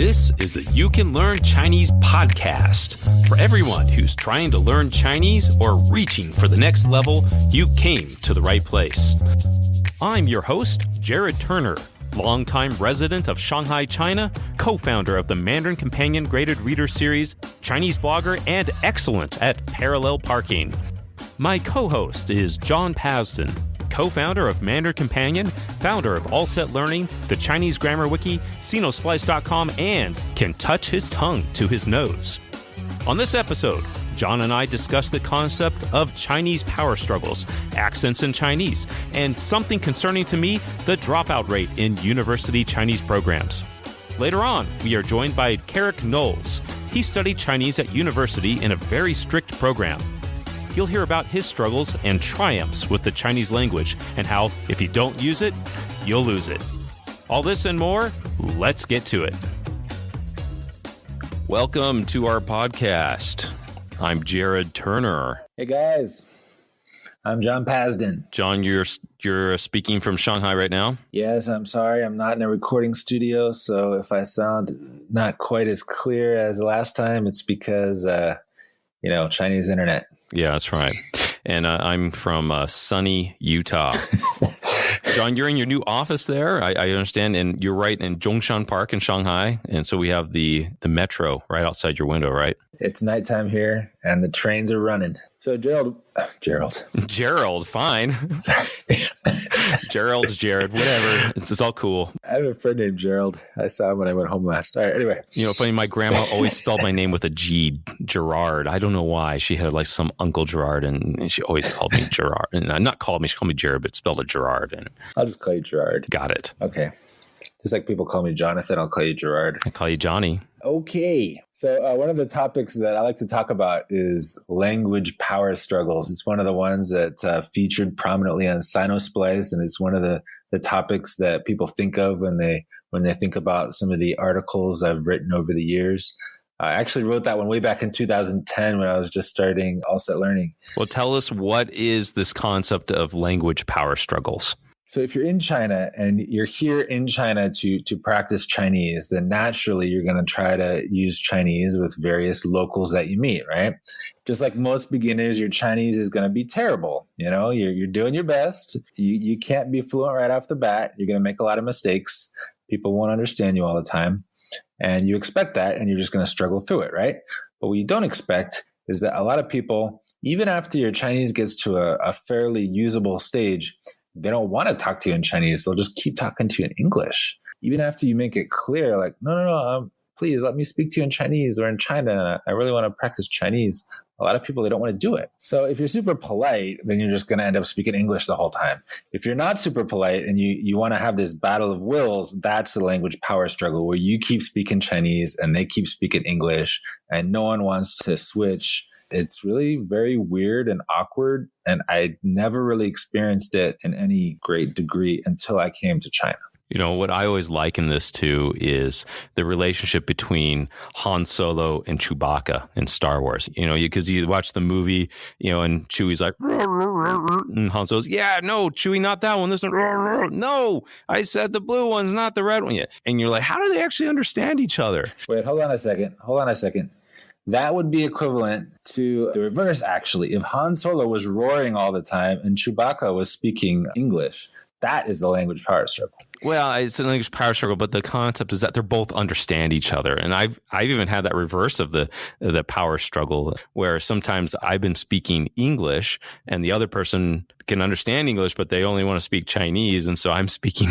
This is the You Can Learn Chinese podcast. For everyone who's trying to learn Chinese or reaching for the next level, you came to the right place. I'm your host, Jared Turner, longtime resident of Shanghai, China, co-founder of the Mandarin Companion Graded Reader Series, Chinese blogger, and excellent at parallel parking. My co-host is John Pasden, co-founder of Mandarin Companion, founder of All Set Learning, the Chinese Grammar Wiki, Sinosplice.com, and can touch his tongue to his nose. On this episode, John and I discuss the concept of Chinese power struggles, accents in Chinese, and something concerning to me, the dropout rate in university Chinese programs. Later on, we are joined by Kerric Knowles. He studied Chinese at university in a very strict program. You'll hear about his struggles and triumphs with the Chinese language and how, if you don't use it, you'll lose it. All this and more, let's get to it. Welcome to our podcast. I'm Jared Turner. Hey guys, I'm John Pasden. John, you're speaking from Shanghai right now? Yes, I'm sorry. I'm not in a recording studio, so if I sound not quite as clear as last time, it's because, Chinese internet. Yeah, that's right. And I'm from sunny Utah. John, you're in your new office there, I understand, and you're right in Zhongshan Park in Shanghai. And so we have the metro right outside your window, right? It's nighttime here, and the trains are running. So Gerald, fine. Gerald's Jared, whatever. It's all cool. I have a friend named Gerald. I saw him when I went home last. All right, anyway. You know, funny, my grandma always spelled my name with a G, Gerard. I don't know why. She had like some Uncle Gerard, and she always called me Gerard. And not called me, she called me Jared, but spelled it Gerard. And I'll just call you Gerard. Got it. Okay. Just like people call me Jonathan, I'll call you Gerard. I call you Johnny. Okay. So one of the topics that I like to talk about is language power struggles. It's one of the ones that featured prominently on Sinosplice, and it's one of the topics that people think of when they think about some of the articles I've written over the years. I actually wrote that one way back in 2010 when I was just starting All Set Learning. Well, tell us, what is this concept of language power struggles? So if you're in China and you're here in China to practice Chinese, then naturally you're going to try to use Chinese with various locals that you meet, right? Just like most beginners, your Chinese is going to be terrible. You know, you're doing your best. You can't be fluent right off the bat. You're going to make a lot of mistakes. People won't understand you all the time. And you expect that, and you're just going to struggle through it, right? But what you don't expect is that a lot of people, even after your Chinese gets to a fairly usable stage, they don't want to talk to you in Chinese. They'll just keep talking to you in English. Even after you make it clear, like, no, please let me speak to you in Chinese or in China. I really want to practice Chinese. A lot of people, they don't want to do it. So if you're super polite, then you're just going to end up speaking English the whole time. If you're not super polite and you want to have this battle of wills, that's the language power struggle where you keep speaking Chinese and they keep speaking English and no one wants to switch. It's really very weird and awkward, and I never really experienced it in any great degree until I came to China. You know, what I always liken this to is the relationship between Han Solo and Chewbacca in Star Wars. You know, because you watch the movie, and Chewie's like, and Han Solo's, yeah, no, Chewie, not that one. This one, no, I said the blue one's not the red one yet. And you're like, how do they actually understand each other? Wait, hold on a second. That would be equivalent to the reverse, actually. If Han Solo was roaring all the time and Chewbacca was speaking English, that is the language power struggle. Well, it's a language power struggle, but the concept is that they're both understand each other. And I've even had that reverse of the power struggle, where sometimes I've been speaking English and the other person can understand English, but they only want to speak Chinese. And so I'm speaking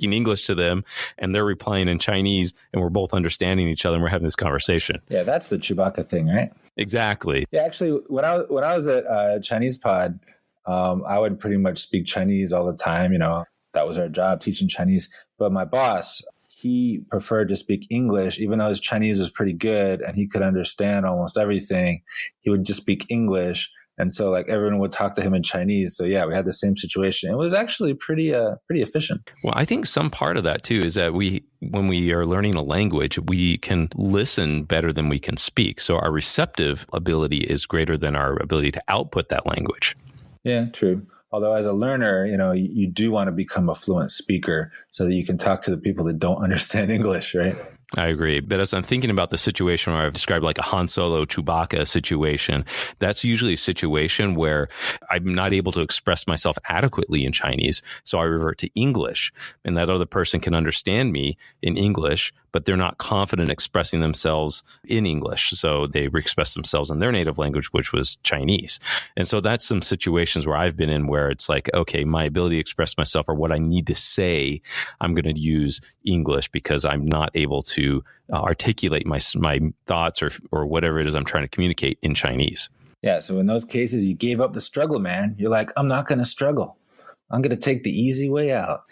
English to them and they're replying in Chinese, and we're both understanding each other and we're having this conversation. Yeah, that's the Chewbacca thing, right? Exactly. Yeah, actually, when I was at Chinese Pod, I would pretty much speak Chinese all the time. That was our job, teaching Chinese. But my boss, he preferred to speak English, even though his Chinese was pretty good and he could understand almost everything. He would just speak English. And so like everyone would talk to him in Chinese. So yeah, we had the same situation. It was actually pretty efficient. Well, I think some part of that too is that when we are learning a language, we can listen better than we can speak. So our receptive ability is greater than our ability to output that language. Yeah, true. Although as a learner, you do want to become a fluent speaker so that you can talk to the people that don't understand English, right? I agree. But as I'm thinking about the situation where I've described like a Han Solo Chewbacca situation, that's usually a situation where I'm not able to express myself adequately in Chinese. So I revert to English, and that other person can understand me in English, but they're not confident expressing themselves in English. So they express themselves in their native language, which was Chinese. And so that's some situations where I've been in where it's like, okay, my ability to express myself or what I need to say, I'm going to use English because I'm not able to articulate my thoughts or whatever it is I'm trying to communicate in Chinese. Yeah. So in those cases, you gave up the struggle, man. You're like, I'm not going to struggle. I'm going to take the easy way out.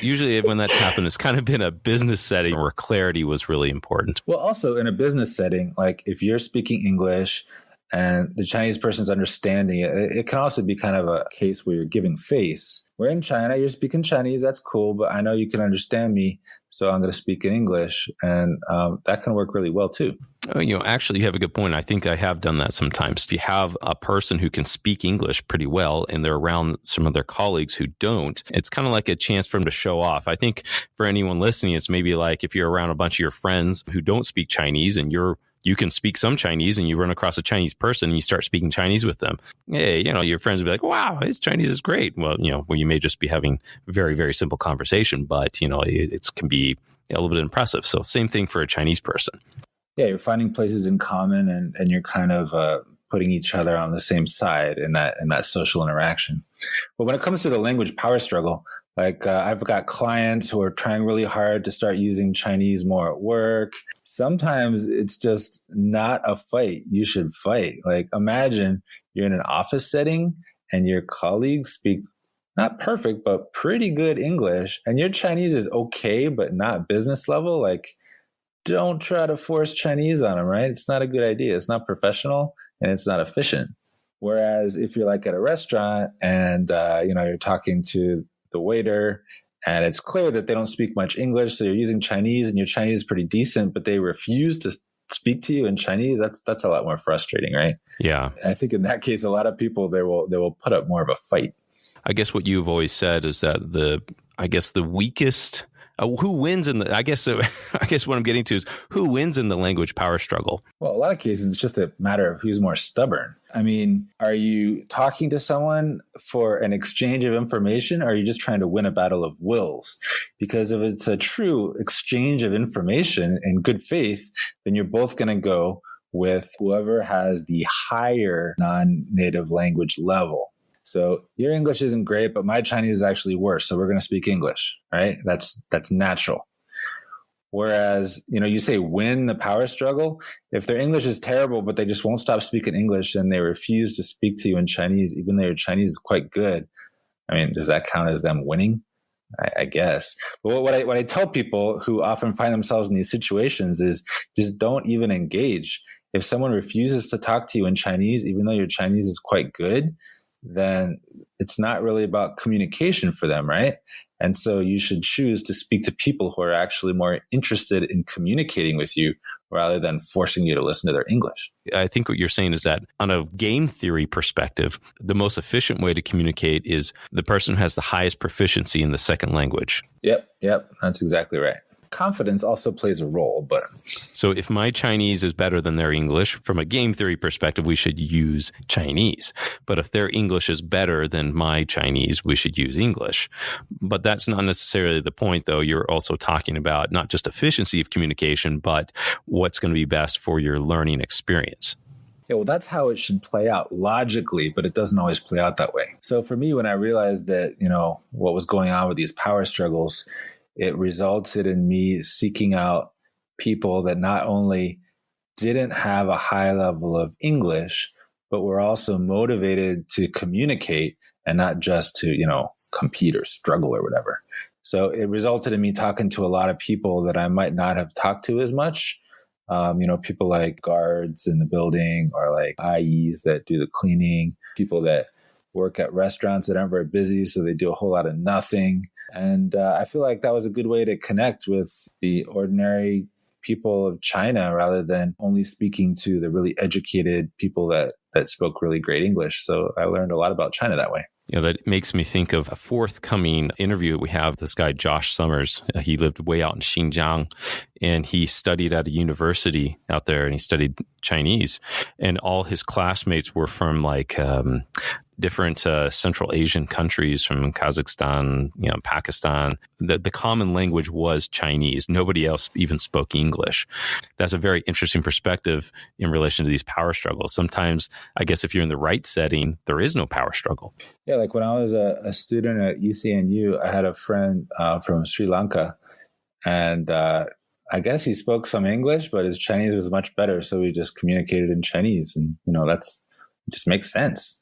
Usually when that's happened, it's kind of been a business setting where clarity was really important. Well, also in a business setting, like if you're speaking English and the Chinese person's understanding it, it can also be kind of a case where you're giving face. We're in China, you're speaking Chinese, that's cool, but I know you can understand me, so I'm going to speak in English. And that can work really well too. Actually, you have a good point. I think I have done that sometimes. If you have a person who can speak English pretty well and they're around some of their colleagues who don't, it's kind of like a chance for them to show off. I think for anyone listening, it's maybe like if you're around a bunch of your friends who don't speak Chinese and you can speak some Chinese and you run across a Chinese person and you start speaking Chinese with them. Hey, your friends will be like, wow, his Chinese is great. Well, you may just be having very, very simple conversation, but, it can be a little bit impressive. So same thing for a Chinese person. Yeah, you're finding places in common and you're kind of putting each other on the same side in that social interaction. But when it comes to the language power struggle, like I've got clients who are trying really hard to start using Chinese more at work. Sometimes it's just not a fight you should fight. Like imagine you're in an office setting and your colleagues speak not perfect, but pretty good English, and your Chinese is okay, but not business level. Like, don't try to force Chinese on them, right? It's not a good idea. It's not professional and it's not efficient. Whereas if you're like at a restaurant and, you're talking to the waiter and it's clear that they don't speak much English, so you're using Chinese and your Chinese is pretty decent, but they refuse to speak to you in Chinese, that's a lot more frustrating, right? Yeah. And I think in that case, a lot of people, they will put up more of a fight. I guess what you've always said is that the weakest... who wins in the? I guess what I'm getting to is who wins in the language power struggle. Well, a lot of cases, it's just a matter of who's more stubborn. I mean, are you talking to someone for an exchange of information, or are you just trying to win a battle of wills? Because if it's a true exchange of information in good faith, then you're both going to go with whoever has the higher non-native language level. So your English isn't great, but my Chinese is actually worse. So we're going to speak English, right? That's natural. Whereas, you say win the power struggle. If their English is terrible, but they just won't stop speaking English and they refuse to speak to you in Chinese, even though your Chinese is quite good. I mean, does that count as them winning? I guess. But what I tell people who often find themselves in these situations is just don't even engage. If someone refuses to talk to you in Chinese, even though your Chinese is quite good, then it's not really about communication for them, right? And so you should choose to speak to people who are actually more interested in communicating with you rather than forcing you to listen to their English. I think what you're saying is that on a game theory perspective, the most efficient way to communicate is the person who has the highest proficiency in the second language. Yep. That's exactly right. Confidence also plays a role, but so if my Chinese is better than their English, from a game theory perspective, we should use Chinese. But if their English is better than my Chinese, we should use English. But that's not necessarily the point, though. You're also talking about not just efficiency of communication, but what's going to be best for your learning experience. Yeah, well, that's how it should play out logically, but it doesn't always play out that way. So for me, when I realized that, what was going on with these power struggles, it resulted in me seeking out people that not only didn't have a high level of English, but were also motivated to communicate and not just to, compete or struggle or whatever. So it resulted in me talking to a lot of people that I might not have talked to as much. People like guards in the building or like IEs that do the cleaning, people that work at restaurants that aren't very busy, so they do a whole lot of nothing. And I feel like that was a good way to connect with the ordinary people of China rather than only speaking to the really educated people that spoke really great English. So I learned a lot about China that way. That makes me think of a forthcoming interview we have. This guy, Josh Summers, he lived way out in Xinjiang, and he studied at a university out there, and he studied Chinese. And all his classmates were from like different Central Asian countries, from Kazakhstan, Pakistan. The common language was Chinese. Nobody else even spoke English. That's a very interesting perspective in relation to these power struggles. Sometimes, I guess, if you're in the right setting, there is no power struggle. Yeah, like when I was a student at ECNU, I had a friend from Sri Lanka, and I guess he spoke some English, but his Chinese was much better. So we just communicated in Chinese, and that's just makes sense.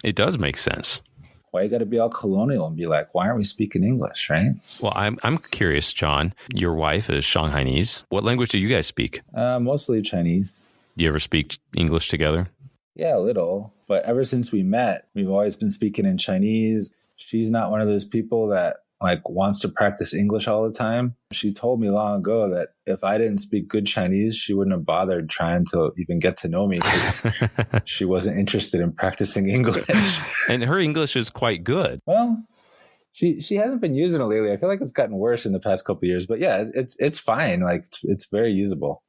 It does make sense. Why you got to be all colonial and be like, why aren't we speaking English, right? Well, I'm curious, John. Your wife is Shanghainese. What language do you guys speak? Mostly Chinese. Do you ever speak English together? Yeah, a little. But ever since we met, we've always been speaking in Chinese. She's not one of those people that wants to practice English all the time. She told me long ago that if I didn't speak good Chinese, she wouldn't have bothered trying to even get to know me, because she wasn't interested in practicing English. And her English is quite good. Well, she hasn't been using it lately. I feel like it's gotten worse in the past couple of years, but yeah, it's fine. It's very usable.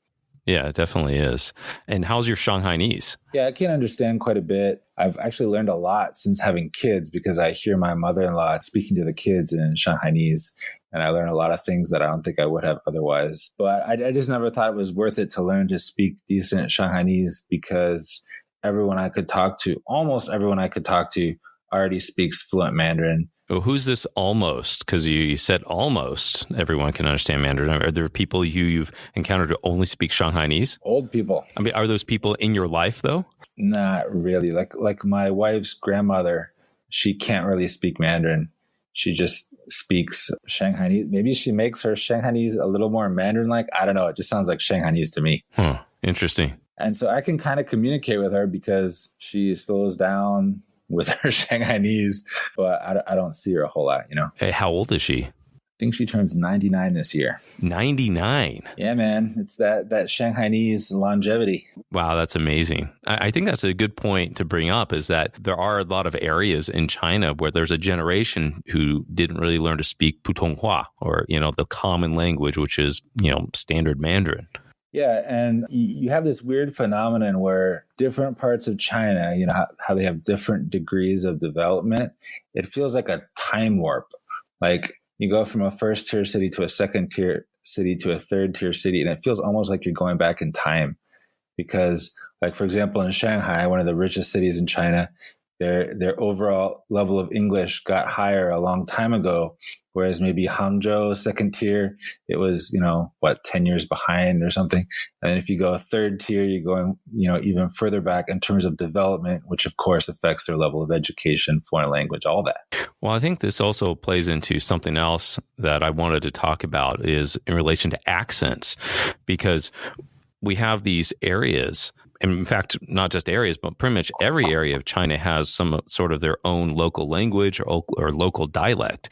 Yeah, it definitely is. And how's your Shanghainese? Yeah, I can understand quite a bit. I've actually learned a lot since having kids, because I hear my mother-in-law speaking to the kids in Shanghainese, and I learn a lot of things that I don't think I would have otherwise. But I just never thought it was worth it to learn to speak decent Shanghainese, because almost everyone I could talk to already speaks fluent Mandarin. Well, who's this almost? Because you said almost everyone can understand Mandarin. Are there people you've encountered who only speak Shanghainese? Old people. I mean, are those people in your life, though? Not really. Like my wife's grandmother, she can't really speak Mandarin. She just speaks Shanghainese. Maybe she makes her Shanghainese a little more Mandarin-like. I don't know. It just sounds like Shanghainese to me. Huh. Interesting. And so I can kind of communicate with her because she slows down with her Shanghainese, but I don't see her a whole lot, Hey, how old is she? I think she turns 99 this year. 99? Yeah, man. It's that Shanghainese longevity. Wow, that's amazing. I think that's a good point to bring up, is that there are a lot of areas in China where there's a generation who didn't really learn to speak Putonghua, or, the common language, which is, standard Mandarin. Yeah, and you have this weird phenomenon where different parts of China, how they have different degrees of development. It feels like a time warp. Like you go from a first tier city to a second tier city to a third tier city, and it feels almost like you're going back in time. Because, like, for example, in Shanghai, one of the richest cities in China, their overall level of English got higher a long time ago, whereas maybe Hangzhou, second tier, it was, 10 years behind or something. And then if you go third tier, you're going, even further back in terms of development, which of course affects their level of education, foreign language, all that. Well, I think this also plays into something else that I wanted to talk about, is in relation to accents, because we have these areas. And in fact, not just areas, but pretty much every area of China has some sort of their own local language or local dialect.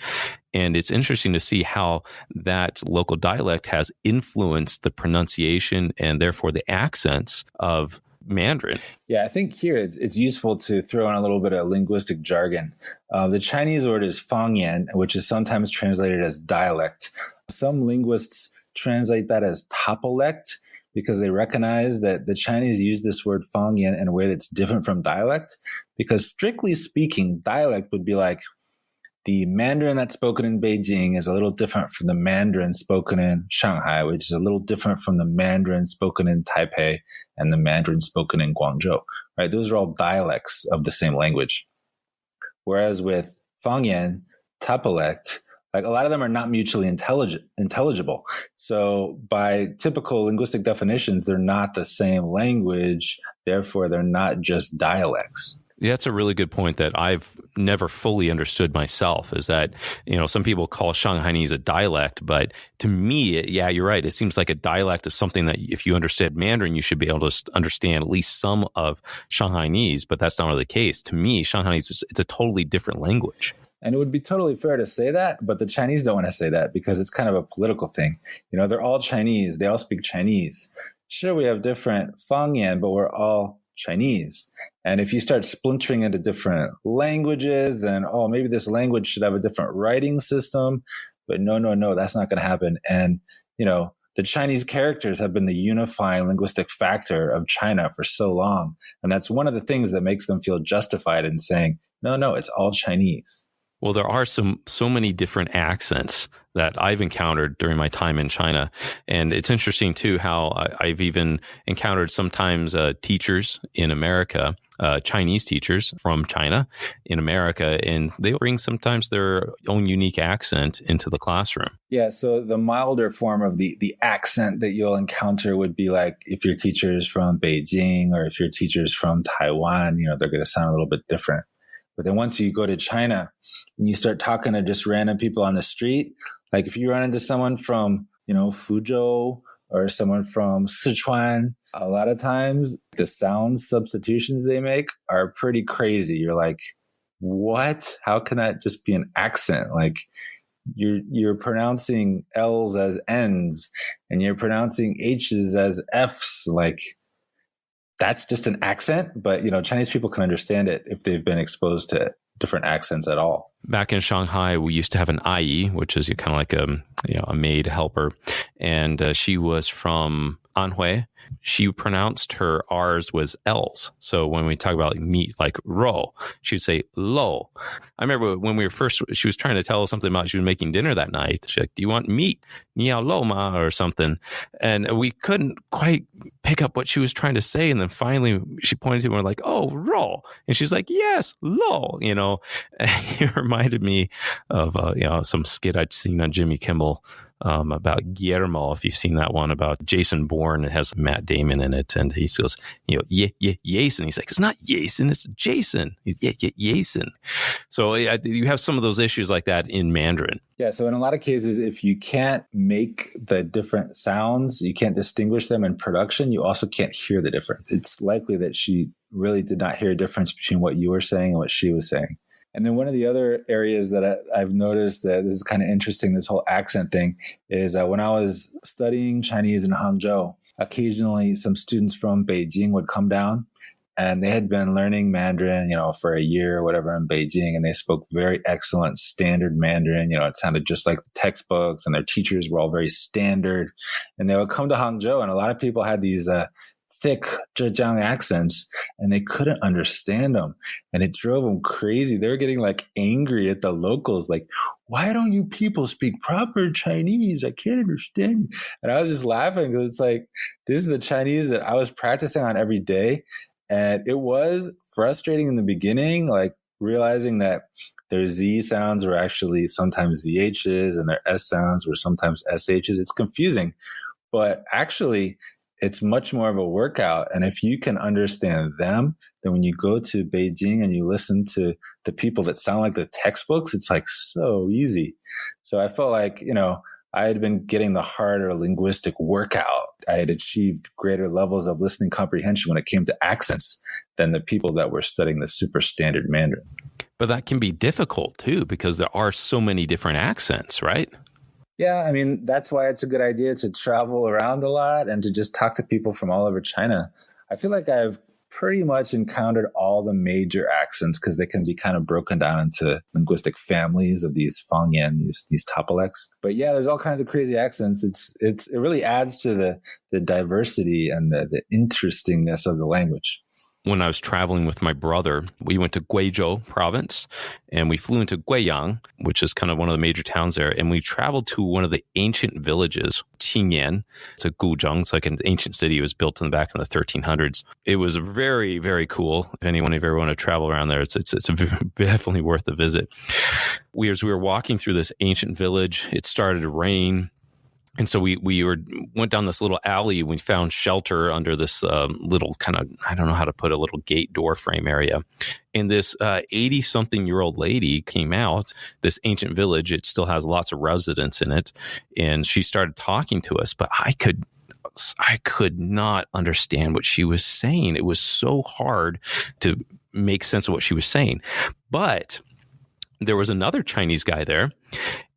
And it's interesting to see how that local dialect has influenced the pronunciation and therefore the accents of Mandarin. Yeah, I think here it's useful to throw in a little bit of linguistic jargon. The Chinese word is fangyan, which is sometimes translated as dialect. Some linguists translate that as topolect, because they recognize that the Chinese use this word fangyan in a way that's different from dialect. Because strictly speaking, dialect would be like the Mandarin that's spoken in Beijing is a little different from the Mandarin spoken in Shanghai, which is a little different from the Mandarin spoken in Taipei and the Mandarin spoken in Guangzhou, right? Those are all dialects of the same language. Whereas with fangyan, topolect, like a lot of them are not mutually intelligible. So by typical linguistic definitions, they're not the same language. Therefore, they're not just dialects. Yeah, that's a really good point that I've never fully understood myself, is that, some people call Shanghainese a dialect, but to me, yeah, you're right. It seems like a dialect is something that if you understand Mandarin, you should be able to understand at least some of Shanghainese, but that's not really the case. To me, Shanghainese, it's a totally different language. And it would be totally fair to say that, but the Chinese don't want to say that because it's kind of a political thing. They're all Chinese. They all speak Chinese. Sure, we have different fangyan, but we're all Chinese. And if you start splintering into different languages, then, oh, maybe this language should have a different writing system. But no, that's not going to happen. And, the Chinese characters have been the unifying linguistic factor of China for so long. And that's one of the things that makes them feel justified in saying, no, it's all Chinese. Well, there are so many different accents that I've encountered during my time in China. And it's interesting, too, how I've even encountered sometimes teachers in America, Chinese teachers from China in America, and they bring sometimes their own unique accent into the classroom. Yeah, so the milder form of the accent that you'll encounter would be like if your teacher's from Beijing or if your teacher's from Taiwan, they're going to sound a little bit different. But then once you go to China and you start talking to just random people on the street, like if you run into someone from, Fuzhou or someone from Sichuan, a lot of times the sound substitutions they make are pretty crazy. You're like, what? How can that just be an accent? Like you're pronouncing L's as N's and you're pronouncing H's as F's. Like, that's just an accent, but Chinese people can understand it if they've been exposed to different accents at all. Back in Shanghai, we used to have an ayi, which is kind of like a maid helper, and she was from Anhui. She pronounced her R's was L's. So when we talk about like meat, like ro, she would say lo. I remember when she was trying to tell us something about she was making dinner that night. She's like, do you want meat? Niao lo ma or something. And we couldn't quite pick up what she was trying to say. And then finally she pointed to me and we're like, oh, ro. And she's like, yes, lo, It reminded me of, some skit I'd seen on Jimmy Kimmel about Guillermo, if you've seen that one about Jason Bourne. It has Matt Damon in it, and he goes, Jason. He's like, it's not Jason, it's Jason. Jason. So you have some of those issues like that in Mandarin. Yeah, so in a lot of cases, if you can't make the different sounds, you can't distinguish them in production, you also can't hear the difference. It's likely that she really did not hear a difference between what you were saying and what she was saying. And then one of the other areas that I've noticed that this is kind of interesting, this whole accent thing, is when I was studying Chinese in Hangzhou, occasionally some students from Beijing would come down and they had been learning Mandarin, for a year or whatever in Beijing, and they spoke very excellent standard Mandarin. It sounded just like the textbooks, and their teachers were all very standard. And they would come to Hangzhou, and a lot of people had these thick Zhejiang accents, and they couldn't understand them, and it drove them crazy. They were getting like angry at the locals, like, why don't you people speak proper Chinese? I can't understand you. And I was just laughing because it's like, this is the Chinese that I was practicing on every day. And it was frustrating in the beginning, like realizing that their Z sounds were actually sometimes ZHs and their S sounds were sometimes SHs. It's confusing, but actually it's much more of a workout. And if you can understand them, then when you go to Beijing and you listen to the people that sound like the textbooks, it's like so easy. So I felt like, I had been getting the harder linguistic workout. I had achieved greater levels of listening comprehension when it came to accents than the people that were studying the super standard Mandarin. But that can be difficult too, because there are so many different accents, right? Yeah, I mean, that's why it's a good idea to travel around a lot and to just talk to people from all over China. I feel like I've pretty much encountered all the major accents because they can be kind of broken down into linguistic families of these fangyan, these topolects. But yeah, there's all kinds of crazy accents. It really adds to the diversity and the interestingness of the language. When I was traveling with my brother, we went to Guizhou province and we flew into Guiyang, which is kind of one of the major towns there. And we traveled to one of the ancient villages, Qingyan. It's a guzheng. It's like an ancient city. It was built in the back in the 1300s. It was very, very cool. If anyone ever want to travel around there, it's definitely worth the visit. As we were walking through this ancient village, it started to rain. And so we went down this little alley. We found shelter under this little kind of, I don't know how to put a little gate door frame area. And this 80-something-year-old lady came out, this ancient village. It still has lots of residents in it. And she started talking to us, but I could not understand what she was saying. It was so hard to make sense of what she was saying. But there was another Chinese guy there,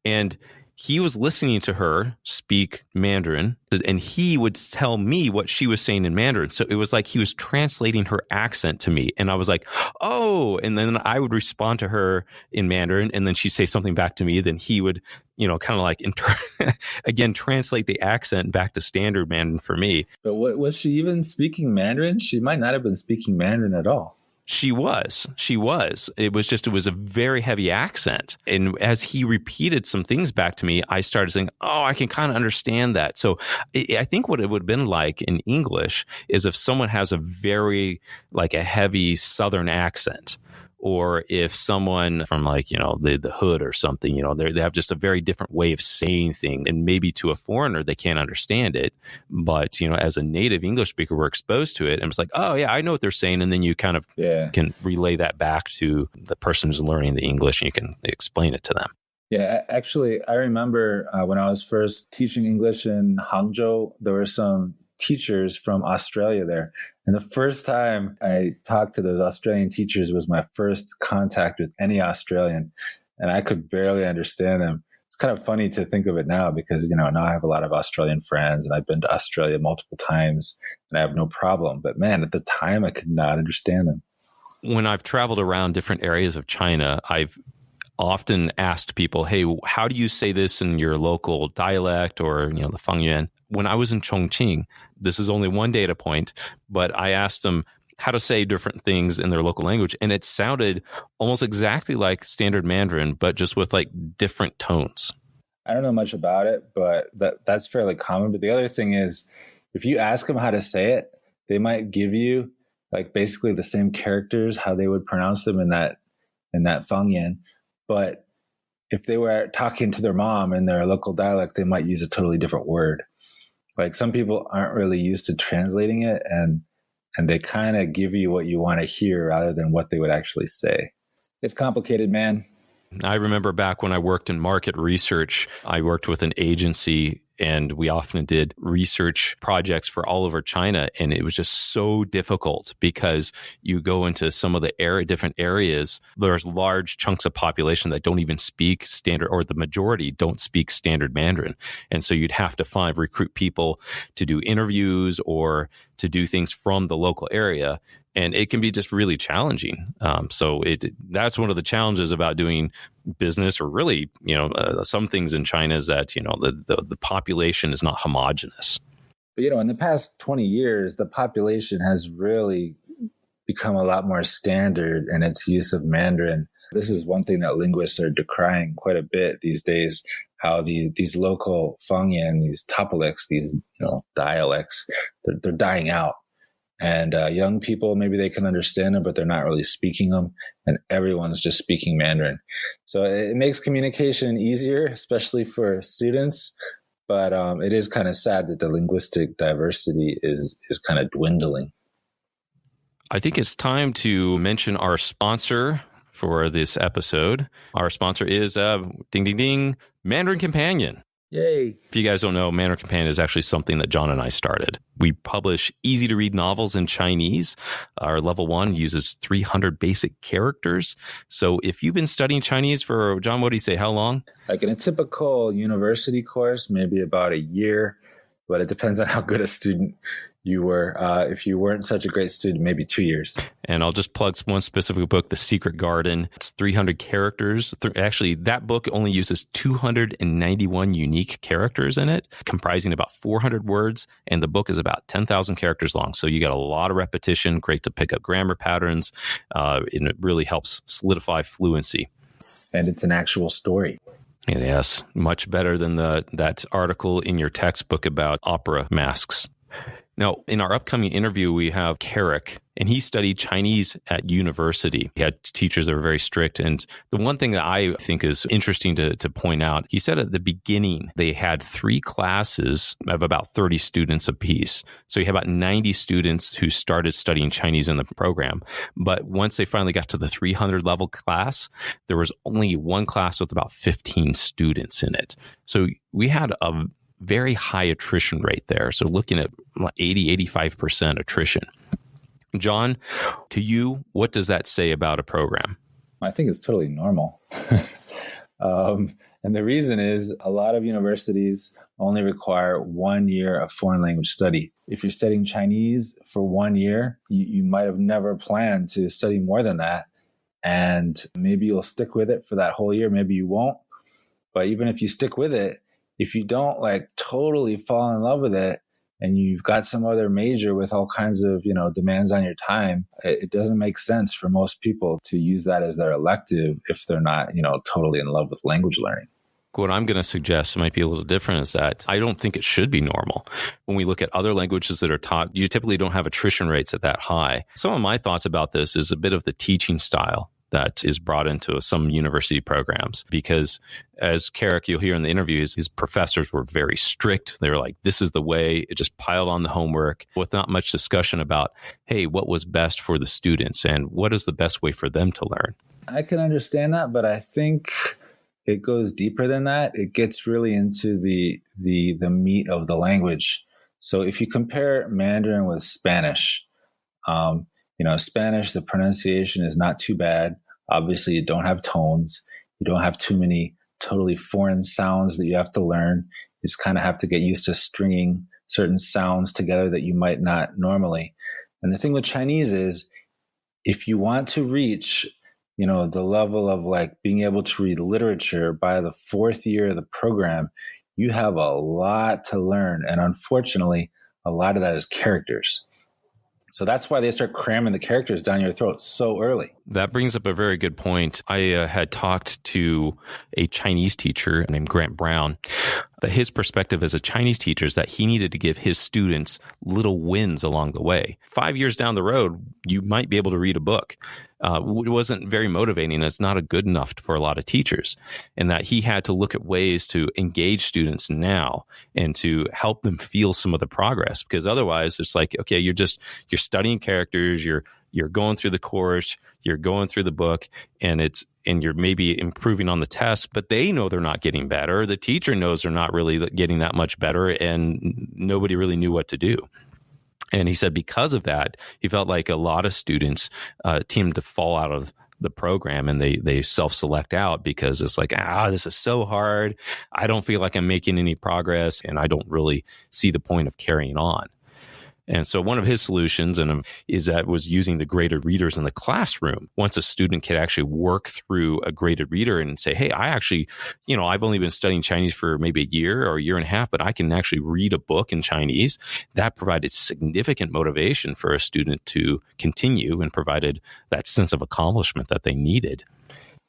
and he was listening to her speak Mandarin, and he would tell me what she was saying in Mandarin. So it was like he was translating her accent to me. And I was like, oh, and then I would respond to her in Mandarin, and then she'd say something back to me. Then he would, kind of like, again, translate the accent back to standard Mandarin for me. But was she even speaking Mandarin? She might not have been speaking Mandarin at all. She was. It was a very heavy accent. And as he repeated some things back to me, I started saying, oh, I can kind of understand that. So I think what it would have been like in English is if someone has a very, like a heavy Southern accent, or if someone from like, the hood or something, they have just a very different way of saying things. And maybe to a foreigner, they can't understand it. But, as a native English speaker, we're exposed to it. And it's like, oh, yeah, I know what they're saying. And then you kind of can relay that back to the person who's learning the English, and you can explain it to them. Yeah, actually, I remember when I was first teaching English in Hangzhou, there were some teachers from Australia there. And the first time I talked to those Australian teachers was my first contact with any Australian, and I could barely understand them. It's kind of funny to think of it now because, now I have a lot of Australian friends and I've been to Australia multiple times and I have no problem. But man, at the time I could not understand them. When I've traveled around different areas of China, I've often asked people, hey, how do you say this in your local dialect or, the Fangyuan? When I was in Chongqing, this is only one data point, but I asked them how to say different things in their local language. And it sounded almost exactly like standard Mandarin, but just with like different tones. I don't know much about it, but that's fairly common. But the other thing is, if you ask them how to say it, they might give you like basically the same characters, how they would pronounce them in that Fangyan. But if they were talking to their mom in their local dialect, they might use a totally different word. Like some people aren't really used to translating it, and they kind of give you what you want to hear rather than what they would actually say. It's complicated, man. I remember back when I worked in market research, I worked with an agency and we often did research projects for all over China. And it was just so difficult because you go into some of the different areas, there's large chunks of population that don't even speak standard, or the majority don't speak standard Mandarin. And so you'd have to recruit people to do interviews or to do things from the local area. And it can be just really challenging. So that's one of the challenges about doing business, or really, some things in China is that, the population is not homogenous. But, in the past 20 years, the population has really become a lot more standard in its use of Mandarin. This is one thing that linguists are decrying quite a bit these days, how these local Fangyan, these topolex, these dialects, they're dying out. And young people, maybe they can understand them, but they're not really speaking them. And everyone's just speaking Mandarin. So it makes communication easier, especially for students. But it is kind of sad that the linguistic diversity is kind of dwindling. I think it's time to mention our sponsor for this episode. Our sponsor is, ding, ding, ding, Mandarin Companion. Yay. If you guys don't know, Mandarin Companion is actually something that John and I started. We publish easy-to-read novels in Chinese. Our level 1 uses 300 basic characters. So if you've been studying Chinese for, John, what do you say, how long? Like in a typical university course, maybe about a year, but it depends on how good a student you were. If you weren't such a great student, maybe 2 years. And I'll just plug one specific book, The Secret Garden. It's 300 characters. Actually, that book only uses 291 unique characters in it, comprising about 400 words. And the book is about 10,000 characters long. So you got a lot of repetition, great to pick up grammar patterns. And it really helps solidify fluency. And it's an actual story. Yes, much better than that article in your textbook about opera masks. Now, in our upcoming interview, we have Kerric, and he studied Chinese at university. He had teachers that were very strict. And the one thing that I think is interesting to point out, he said at the beginning, they had 3 classes of about 30 students apiece. So you had about 90 students who started studying Chinese in the program. But once they finally got to the 300 level class, there was only one class with about 15 students in it. So we had a very high attrition rate there. So looking at 80-85% attrition. John, to you, what does that say about a program? I think it's totally normal. And And the reason is a lot of universities only require 1 year of foreign language study. If you're studying Chinese for 1 year, you might have never planned to study more than that. And maybe you'll stick with it for that whole year. Maybe you won't. But even if you stick with it, if you don't like totally fall in love with it and you've got some other major with all kinds of, demands on your time, it doesn't make sense for most people to use that as their elective if they're not, totally in love with language learning. What I'm going to suggest might be a little different is that I don't think it should be normal. When we look at other languages that are taught, you typically don't have attrition rates at that high. Some of my thoughts about this is a bit of the teaching style that is brought into some university programs. Because as Kerric, you'll hear in the interviews, his professors were very strict. They were like, this is the way. It just piled on the homework with not much discussion about, hey, what was best for the students and what is the best way for them to learn? I can understand that, but I think it goes deeper than that. It gets really into the meat of the language. So if you compare Mandarin with Spanish, Spanish, the pronunciation is not too bad. Obviously, you don't have tones. You don't have too many totally foreign sounds that you have to learn. You just kind of have to get used to stringing certain sounds together that you might not normally. And the thing with Chinese is, if you want to reach, the level of like being able to read literature by the 4th year of the program, you have a lot to learn. And unfortunately, a lot of that is characters. So that's why they start cramming the characters down your throat so early. That brings up a very good point. I had talked to a Chinese teacher named Grant Brown. His perspective as a Chinese teacher is that he needed to give his students little wins along the way. 5 years down the road, you might be able to read a book. It wasn't very motivating. It's not good enough for a lot of teachers. And that he had to look at ways to engage students now and to help them feel some of the progress. Because otherwise, it's like, okay, you're studying characters, you're going through the course, you're going through the book, and you're maybe improving on the test, but they know they're not getting better. The teacher knows they're not really getting that much better, and nobody really knew what to do. And he said because of that, he felt like a lot of students seemed to fall out of the program and they self-select out because it's like, this is so hard. I don't feel like I'm making any progress, and I don't really see the point of carrying on. And so one of his solutions was using the graded readers in the classroom. Once a student could actually work through a graded reader and say, hey, I actually, I've only been studying Chinese for maybe a year or a year and a half, but I can actually read a book in Chinese. That provided significant motivation for a student to continue and provided that sense of accomplishment that they needed.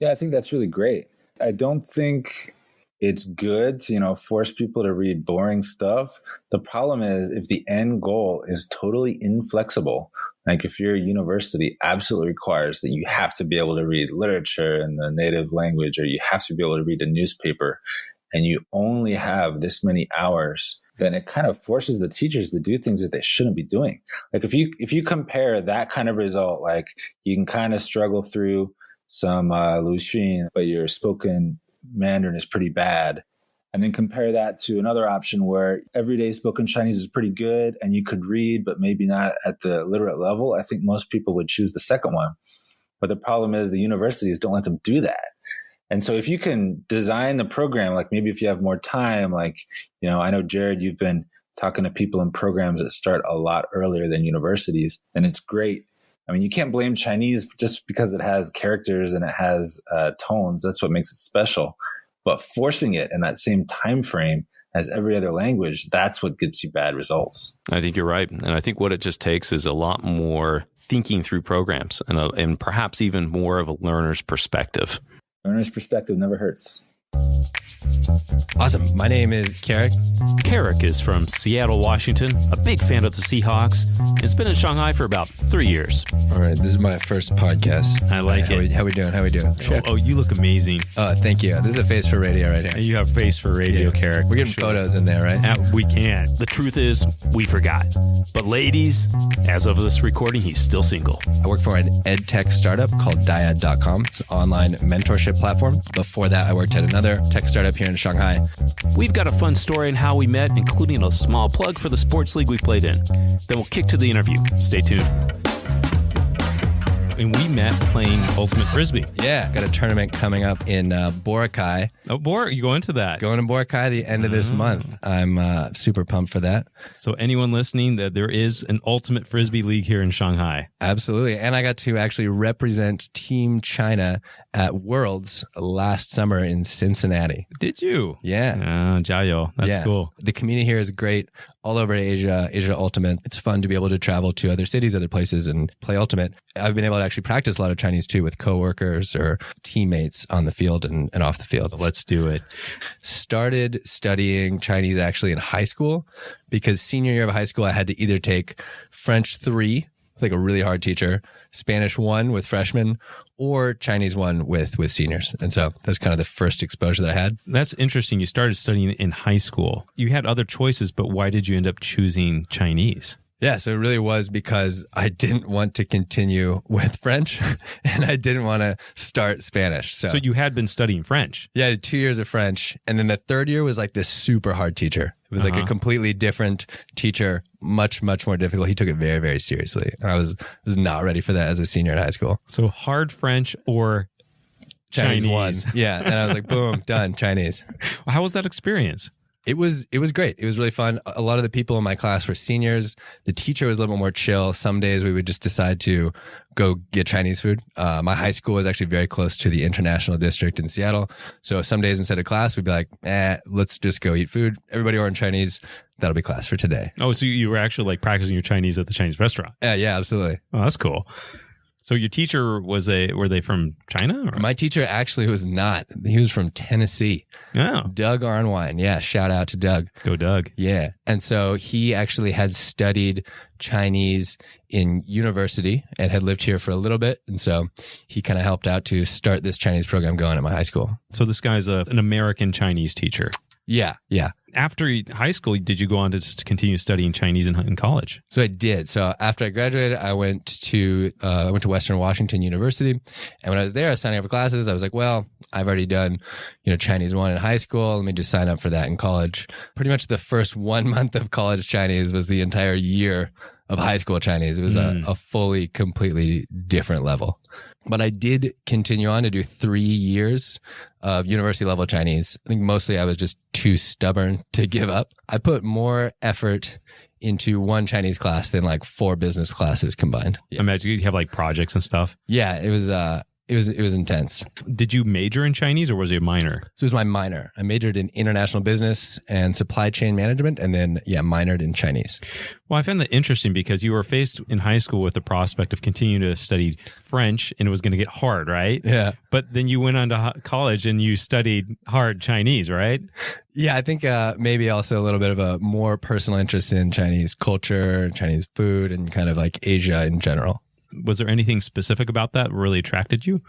Yeah, I think that's really great. I don't think it's good to, force people to read boring stuff. The problem is if the end goal is totally inflexible, like if your university absolutely requires that you have to be able to read literature in the native language, or you have to be able to read a newspaper, and you only have this many hours, then it kind of forces the teachers to do things that they shouldn't be doing. Like if you compare that kind of result, like you can kind of struggle through some Lu Xun, but your spoken Mandarin is pretty bad. And then compare that to another option where everyday spoken Chinese is pretty good and you could read, but maybe not at the literate level. I think most people would choose the second one. But the problem is the universities don't let them do that. And so if you can design the program, like maybe if you have more time, like, I know, Jared, you've been talking to people in programs that start a lot earlier than universities, and it's great. I mean, you can't blame Chinese just because it has characters and it has tones. That's what makes it special. But forcing it in that same time frame as every other language, that's what gets you bad results. I think you're right. And I think what it just takes is a lot more thinking through programs and perhaps even more of a learner's perspective. Learner's perspective never hurts. Awesome. My name is Kerric. Kerric is from Seattle, Washington, a big fan of the Seahawks. It's been in Shanghai for about 3 years. All right. This is my first podcast. I like it. How we doing? Sure. Oh, you look amazing. Thank you. This is a face for radio right here. You have face for radio, yeah. Kerric. We're getting photos in there, right? We can. The truth is, we forgot. But ladies, as of this recording, he's still single. I work for an ed tech startup called Dialects. It's an online mentorship platform. Before that, I worked at another tech startup here in Shanghai. We've got a fun story on how we met, including a small plug for the sports league we played in. Then we'll kick to the interview. Stay tuned. And we met playing Ultimate Frisbee. Yeah, got a tournament coming up in Boracay Oh, boy, you go into that. Going to Boracay the end of this month. I'm super pumped for that. So anyone listening, that there is an ultimate Frisbee league here in Shanghai. Absolutely. And I got to actually represent Team China at Worlds last summer in Cincinnati. Did you? Yeah. 加油. That's cool. The community here is great. All over Asia Ultimate. It's fun to be able to travel to other cities, other places, and play Ultimate. I've been able to actually practice a lot of Chinese too with coworkers or teammates on the field and off the field. Let's do it. Started studying Chinese actually in high school because senior year of high school, I had to either take French 3, like a really hard teacher, Spanish 1 with freshmen, or Chinese 1 with seniors. And so that's kind of the first exposure that I had. That's interesting. You started studying in high school. You had other choices, but why did you end up choosing Chinese? Yeah, so it really was because I didn't want to continue with French and I didn't want to start Spanish. So you had been studying French? Yeah, I did 2 years of French. And then the third year was like this super hard teacher. It was like a completely different teacher, much, much more difficult. He took it very, very seriously. And I was not ready for that as a senior in high school. So hard French or Chinese? 1. Yeah, and I was like, boom, done, Chinese. How was that experience? It was great. It was really fun. A lot of the people in my class were seniors. The teacher was a little bit more chill. Some days we would just decide to go get Chinese food. My high school was actually very close to the International District in Seattle. So some days instead of class, we'd be like, let's just go eat food. Everybody order Chinese. That'll be class for today. Oh, so you were actually like practicing your Chinese at the Chinese restaurant? Yeah, absolutely. Oh, that's cool. So your teacher were they from China? Or? My teacher actually was not. He was from Tennessee. Oh. Doug Arnwine. Yeah, shout out to Doug. Go Doug. Yeah. And so he actually had studied Chinese in university and had lived here for a little bit. And so he kind of helped out to start this Chinese program going at my high school. So this guy's an American Chinese teacher. Yeah. After high school, did you go on to just continue studying Chinese in college? So I did. So after I graduated, I went to Western Washington University, and when I was there, I was signing up for classes. I was like, well, I've already done, Chinese 1 in high school. Let me just sign up for that in college. Pretty much the first 1 month of college Chinese was the entire year of high school Chinese. It was a fully, completely different level. But I did continue on to do 3 years of university level Chinese. I think mostly I was just too stubborn to give up. I put more effort into 1 Chinese class than like 4 business classes combined. Yeah. I imagine you have like projects and stuff. Yeah, it was intense. Did you major in Chinese or was it a minor? So it was my minor. I majored in international business and supply chain management, and then minored in Chinese. Well, I found that interesting because you were faced in high school with the prospect of continuing to study French, and it was going to get hard, right? Yeah. But then you went on to college and you studied hard Chinese, right? Yeah, I think maybe also a little bit of a more personal interest in Chinese culture, Chinese food, and kind of like Asia in general. Was there anything specific about that really attracted you?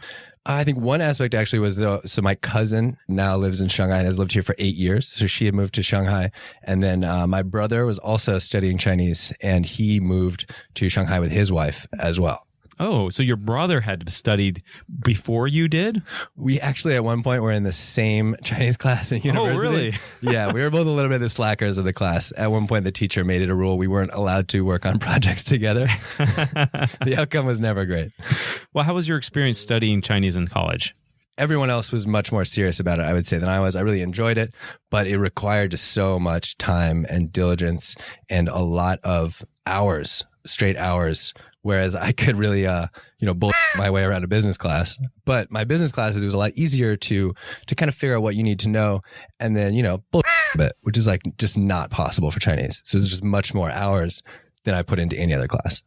I think one aspect actually was so my cousin now lives in Shanghai and has lived here for 8 years. So she had moved to Shanghai. And then my brother was also studying Chinese and he moved to Shanghai with his wife as well. Oh, so your brother had studied before you did? We actually at one point were in the same Chinese class in university. Oh, really? Yeah, we were both a little bit of the slackers of the class. At one point, the teacher made it a rule we weren't allowed to work on projects together. The outcome was never great. Well, how was your experience studying Chinese in college? Everyone else was much more serious about it, I would say, than I was. I really enjoyed it, but it required just so much time and diligence and a lot of hours, straight hours, whereas I could really, bull my way around a business class. But my business classes, it was a lot easier to kind of figure out what you need to know and then, bull a bit, which is like just not possible for Chinese. So it's just much more hours than I put into any other class.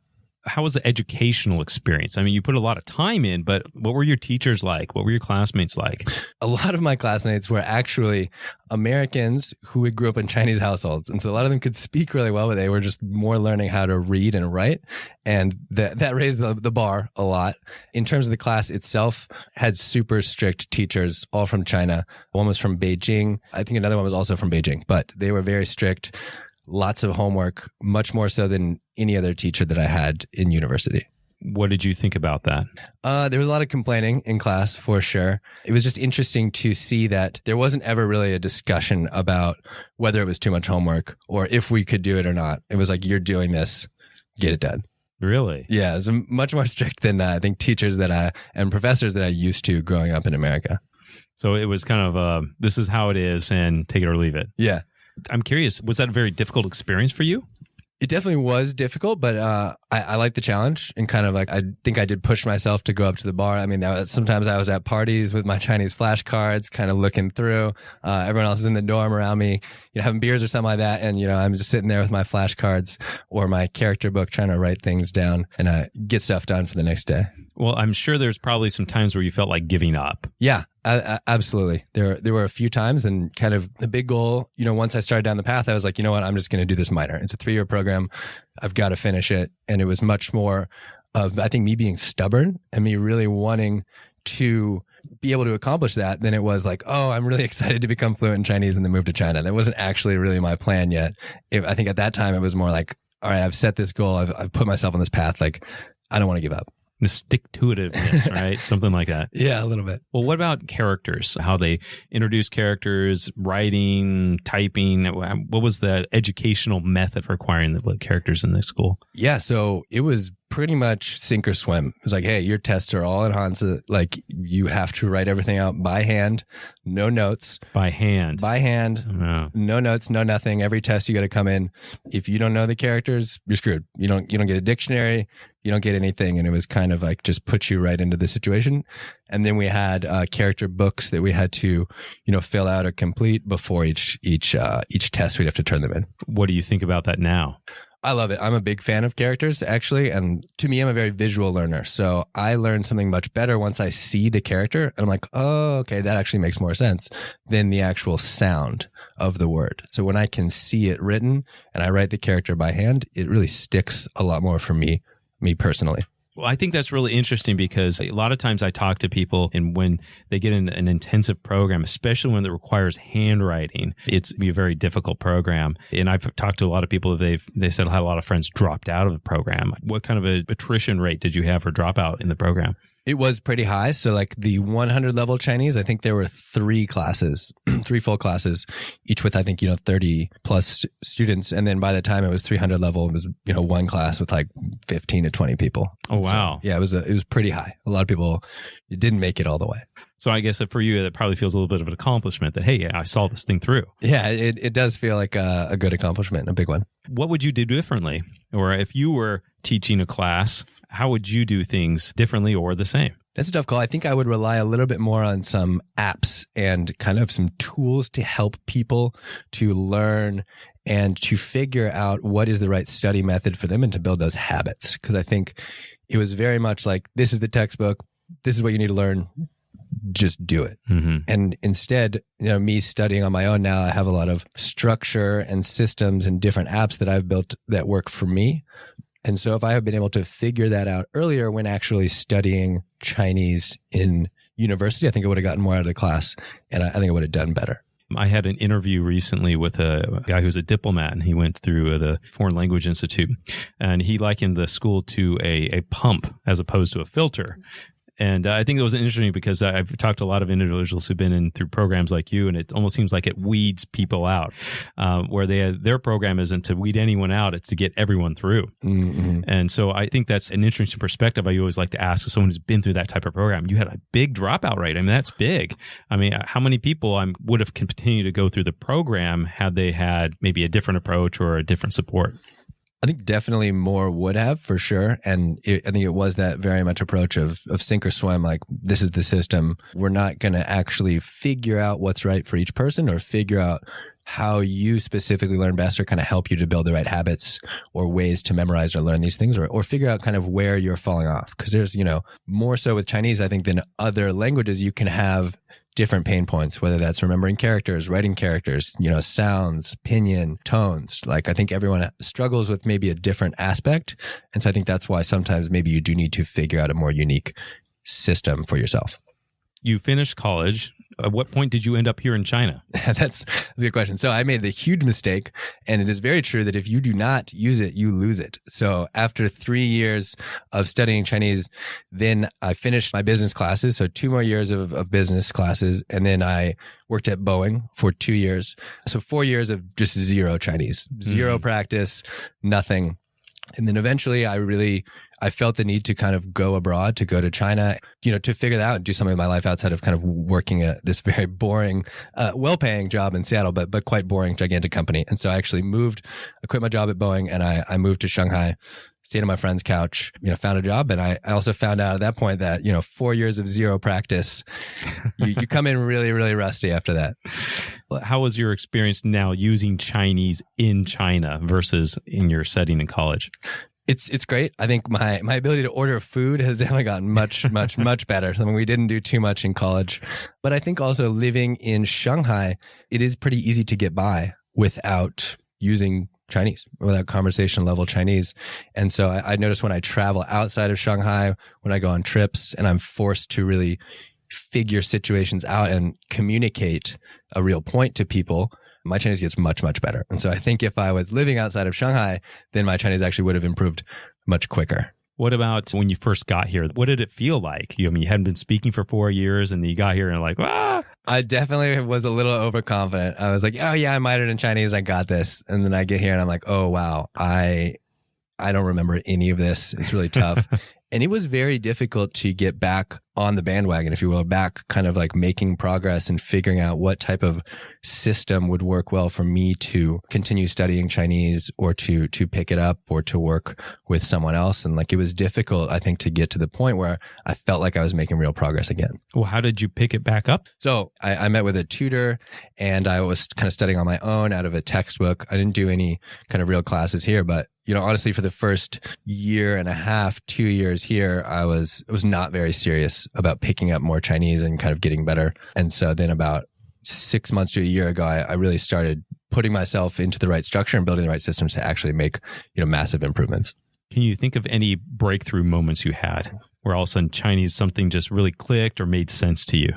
How was the educational experience? I mean, you put a lot of time in, but what were your teachers like? What were your classmates like? A lot of my classmates were actually Americans who grew up in Chinese households. And so a lot of them could speak really well, but they were just more learning how to read and write. And that raised the bar a lot. In terms of the class itself, had super strict teachers, all from China. One was from Beijing. I think another one was also from Beijing, but they were very strict. Lots of homework, much more so than any other teacher that I had in university. What did you think about that? There was a lot of complaining in class, for sure. It was just interesting to see that there wasn't ever really a discussion about whether it was too much homework or if we could do it or not. It was like, you're doing this, get it done. Really? Yeah, it was much more strict than I think teachers and professors that I used to growing up in America. So it was kind of this is how it is and take it or leave it. Yeah. I'm curious, was that a very difficult experience for you? It definitely was difficult, but I like the challenge, and kind of like I think I did push myself to go up to the bar. I mean, sometimes I was at parties with my Chinese flashcards, kind of looking through. Everyone else is in the dorm around me, having beers or something like that, and I'm just sitting there with my flashcards or my character book, trying to write things down and get stuff done for the next day. Well, I'm sure there's probably some times where you felt like giving up. Yeah, absolutely. There were a few times, and kind of the big goal, once I started down the path, I was like, you know what, I'm just going to do this minor. It's a 3-year program. I've got to finish it. And it was much more of, I think, me being stubborn and me really wanting to be able to accomplish that than it was like, oh, I'm really excited to become fluent in Chinese and then move to China. That wasn't actually really my plan yet. I think at that time it was more like, all right, I've set this goal. I've put myself on this path. Like, I don't want to give up. The stick-to-itiveness, right? Something like that. Yeah, a little bit. Well, what about characters? How they introduce characters, writing, typing? What was the educational method for acquiring the characters in the school? Yeah, so it was pretty much sink or swim. It was like, hey, your tests are all in Hansa. Like, you have to write everything out by hand, no notes. By hand? By hand, no notes, no nothing. Every test you got to come in. If you don't know the characters, you're screwed. You don't get a dictionary. You don't get anything. And it was kind of like just put you right into the situation. And then we had character books that we had to, fill out or complete before each test. We'd have to turn them in. What do you think about that now? I love it. I'm a big fan of characters, actually. And to me, I'm a very visual learner. So I learn something much better once I see the character. And I'm like, oh, okay, that actually makes more sense than the actual sound of the word. So when I can see it written and I write the character by hand, it really sticks a lot more for me personally. Well, I think that's really interesting because a lot of times I talk to people, and when they get in an intensive program, especially when it requires handwriting, it's a very difficult program. And I've talked to a lot of people, they said a lot of friends dropped out of the program. What kind of an attrition rate did you have for dropout in the program? It was pretty high. So like the 100 level Chinese, I think there were 3 classes, 3 full classes, each with, I think, 30 plus students. And then by the time it was 300 level, it was, 1 class with like 15 to 20 people. Oh, wow. So, yeah, it was pretty high. A lot of people didn't make it all the way. So I guess that for you, that probably feels a little bit of an accomplishment that, hey, I saw this thing through. Yeah, it does feel like a good accomplishment, a big one. What would you do differently? Or if you were teaching a class, how would you do things differently or the same? That's a tough call. I think I would rely a little bit more on some apps and kind of some tools to help people to learn and to figure out what is the right study method for them and to build those habits. Because I think it was very much like, this is the textbook, this is what you need to learn, just do it. Mm-hmm. And instead, me studying on my own now, I have a lot of structure and systems and different apps that I've built that work for me. And so if I had been able to figure that out earlier when actually studying Chinese in university, I think I would have gotten more out of the class, and I think I would have done better. I had an interview recently with a guy who's a diplomat, and he went through the Foreign Language Institute, and he likened the school to a pump as opposed to a filter. And I think it was interesting because I've talked to a lot of individuals who've been in through programs like you, and it almost seems like it weeds people out, where their program isn't to weed anyone out, it's to get everyone through. Mm-hmm. And so I think that's an interesting perspective. I always like to ask someone who's been through that type of program. You had a big dropout rate. I mean, that's big. I mean, how many people would have continued to go through the program had they had maybe a different approach or a different support? I think definitely more would have, for sure. And I think it was that very much approach of sink or swim. Like, this is the system. We're not going to actually figure out what's right for each person or figure out how you specifically learn best or kind of help you to build the right habits or ways to memorize or learn these things or figure out kind of where you're falling off. Because there's, more so with Chinese, I think, than other languages, you can have different pain points, whether that's remembering characters, writing characters, sounds, pinyin, tones. Like, I think everyone struggles with maybe a different aspect. And so I think that's why sometimes maybe you do need to figure out a more unique system for yourself. You finished college. At what point did you end up here in China? That's a good question. So I made the huge mistake, and it is very true that if you do not use it, you lose it. So after 3 years of studying Chinese, then I finished my business classes. So 2 more years of business classes. And then I worked at Boeing for 2 years. So 4 years of just zero Chinese, zero practice, nothing. And then eventually I felt the need to kind of go abroad, to go to China, to figure that out and do something with my life outside of kind of working at this very boring, well-paying job in Seattle, but quite boring, gigantic company. And so I actually I quit my job at Boeing and I moved to Shanghai, stayed on my friend's couch, found a job. And I also found out at that point that, 4 years of zero practice, you come in really, really rusty after that. How was your experience now using Chinese in China versus in your setting in college? It's great. I think my ability to order food has definitely gotten much, much, much better. Something we didn't do too much in college. But I think also living in Shanghai, it is pretty easy to get by without using Chinese, without conversation level Chinese. And so I notice when I travel outside of Shanghai, when I go on trips and I'm forced to really figure situations out and communicate a real point to people, my Chinese gets much, much better. And so I think if I was living outside of Shanghai, then my Chinese actually would have improved much quicker. What about when you first got here? What did it feel like? You hadn't been speaking for 4 years and you got here and you're like, ah. I definitely was a little overconfident. I was like, oh yeah, I minored in Chinese. I got this. And then I get here and I'm like, oh wow, I don't remember any of this. It's really tough. And it was very difficult to get back on the bandwagon, if you will, back kind of like making progress and figuring out what type of system would work well for me to continue studying Chinese or to pick it up or to work with someone else. And like, it was difficult, I think, to get to the point where I felt like I was making real progress again. Well, how did you pick it back up? So I met with a tutor and I was kind of studying on my own out of a textbook. I didn't do any kind of real classes here, but honestly, for the first year and a half, 2 years here, I was not very serious about picking up more Chinese and kind of getting better. And so then about 6 months to a year ago, I really started putting myself into the right structure and building the right systems to actually make, massive improvements. Can you think of any breakthrough moments you had where all of a sudden Chinese, something just really clicked or made sense to you?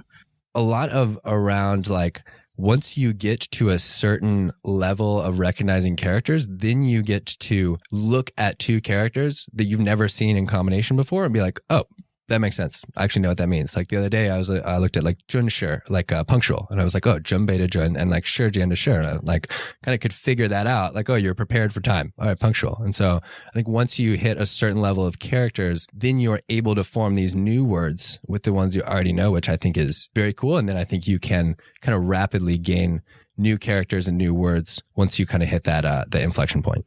A lot of around like, once you get to a certain level of recognizing characters, then you get to look at two characters that you've never seen in combination before and be like, oh, that makes sense. I actually know what that means. Like the other day, I looked at like Jun Shi, like punctual, and I was like, oh, Jun Bei to Jun, and like Shi Jian to Shi, and I like kind of could figure that out. Like, oh, you're prepared for time. All right, punctual. And so I think once you hit a certain level of characters, then you're able to form these new words with the ones you already know, which I think is very cool. And then I think you can kind of rapidly gain new characters and new words once you kind of hit that the inflection point.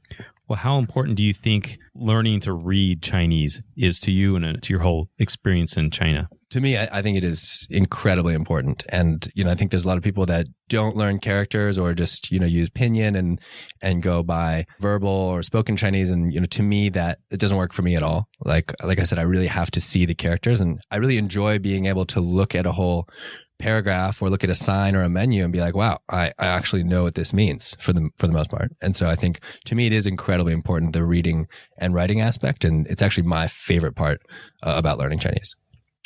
Well, how important do you think learning to read Chinese is to you and to your whole experience in China? To me, I think it is incredibly important. And, I think there's a lot of people that don't learn characters or just, use pinyin and go by verbal or spoken Chinese. And, to me, that it doesn't work for me at all. Like I said, I really have to see the characters, and I really enjoy being able to look at a whole paragraph or look at a sign or a menu and be like, wow, I actually know what this means for the most part. And so I think to me, it is incredibly important, the reading and writing aspect. And it's actually my favorite part about learning Chinese.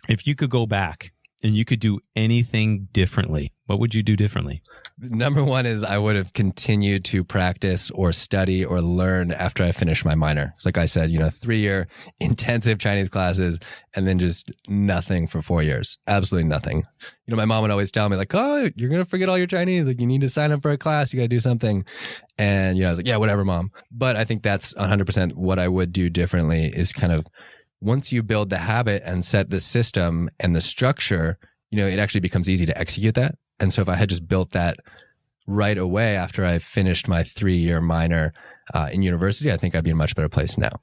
If you could go back and you could do anything differently, what would you do differently? Number one is I would have continued to practice or study or learn after I finished my minor. It's like I said, 3-year intensive Chinese classes and then just nothing for 4 years. Absolutely nothing. My mom would always tell me like, oh, you're going to forget all your Chinese. Like you need to sign up for a class. You got to do something. And, I was like, yeah, whatever, mom. But I think that's 100% what I would do differently is kind of once you build the habit and set the system and the structure, it actually becomes easy to execute that. And so if I had just built that right away after I finished my 3-year minor in university, I think I'd be in a much better place now.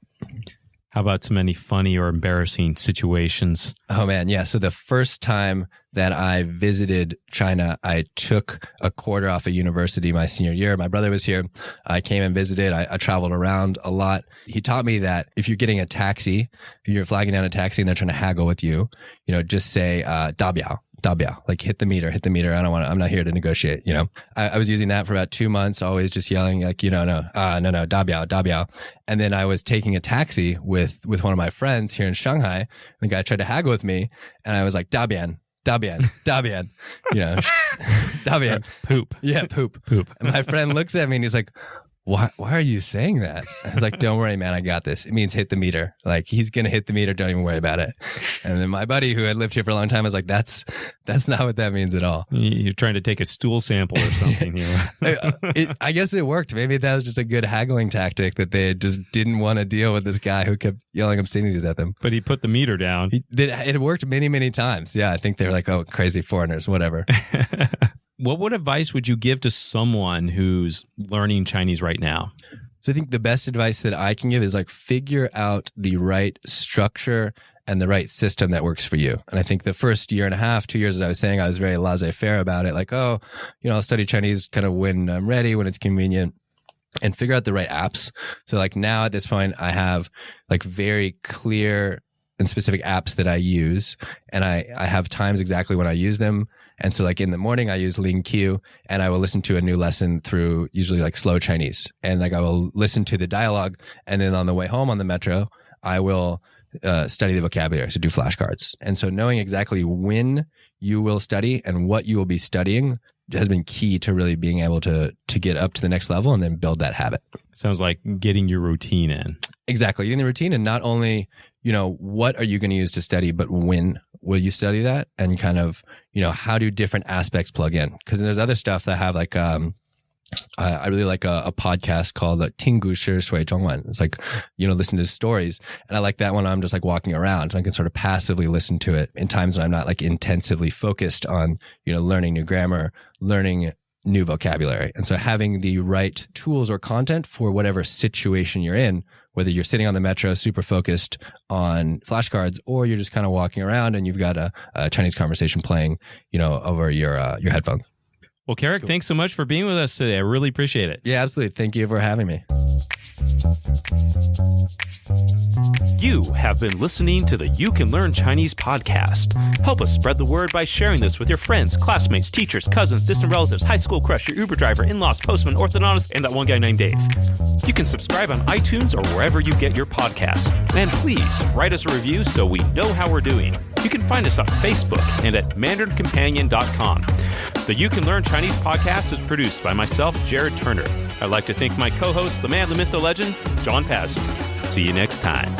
How about some any funny or embarrassing situations? Oh man, yeah. So the first time that I visited China, I took a quarter off of university my senior year. My brother was here. I came and visited. I traveled around a lot. He taught me that if you're getting a taxi, if you're flagging down a taxi and they're trying to haggle with you, just say da biao. Like hit the meter. I'm not here to negotiate, I was using that for about 2 months, always just yelling like, no, da biao. And then I was taking a taxi with one of my friends here in Shanghai. The guy tried to haggle with me and I was like, da bian. Da bian, da bian. Poop. Yeah, poop. Poop. And my friend looks at me and he's like, why are you saying that? I was like, don't worry, man, I got this. It means hit the meter. Like, he's going to hit the meter. Don't even worry about it. And then my buddy who had lived here for a long time was like, that's not what that means at all. You're trying to take a stool sample or something here. I guess it worked. Maybe that was just a good haggling tactic that they just didn't want to deal with this guy who kept yelling obscenities at them. But he put the meter down. It worked many, many times. Yeah, I think they're like, oh, crazy foreigners, whatever. What advice would you give to someone who's learning Chinese right now? So I think the best advice that I can give is like figure out the right structure and the right system that works for you. And I think the first year and a half, 2 years, as I was saying, I was very laissez-faire about it. Like, oh, I'll study Chinese kind of when I'm ready, when it's convenient, and figure out the right apps. So like now at this point, I have like very clear and specific apps that I use, and I have times exactly when I use them. And so like in the morning, I use LingQ, and I will listen to a new lesson through usually like slow Chinese. And like I will listen to the dialogue. And then on the way home on the metro, I will study the vocabulary, so do flashcards. And so knowing exactly when you will study and what you will be studying has been key to really being able to get up to the next level and then build that habit. Sounds like getting your routine in. Exactly. Getting the routine, and not only, what are you going to use to study, but when will you study that, and kind of, how do different aspects plug in? Because there's other stuff that have like, I really like a podcast called 听故事学中文. It's like, listen to stories. And I like that when I'm just like walking around, and I can sort of passively listen to it in times when I'm not like intensively focused on, learning new grammar, learning new vocabulary. And so having the right tools or content for whatever situation you're in, whether you're sitting on the metro super focused on flashcards, or you're just kind of walking around and you've got a Chinese conversation playing, over your headphones. Well, Kerric, thanks so much for being with us today. I really appreciate it. Yeah, absolutely. Thank you for having me. You have been listening to the You Can Learn Chinese podcast. Help us spread the word by sharing this with your friends, classmates, teachers, cousins, distant relatives, high school crush, your Uber driver, in-laws, postman, orthodontist, and that one guy named Dave. You can subscribe on iTunes or wherever you get your podcasts. And please write us a review so we know how we're doing. You can find us on Facebook and at mandarincompanion.com. The You Can Learn Chinese podcast is produced by myself, Jared Turner. I'd like to thank my co-host, the man, the myth, the legend, John Paz. See you next time.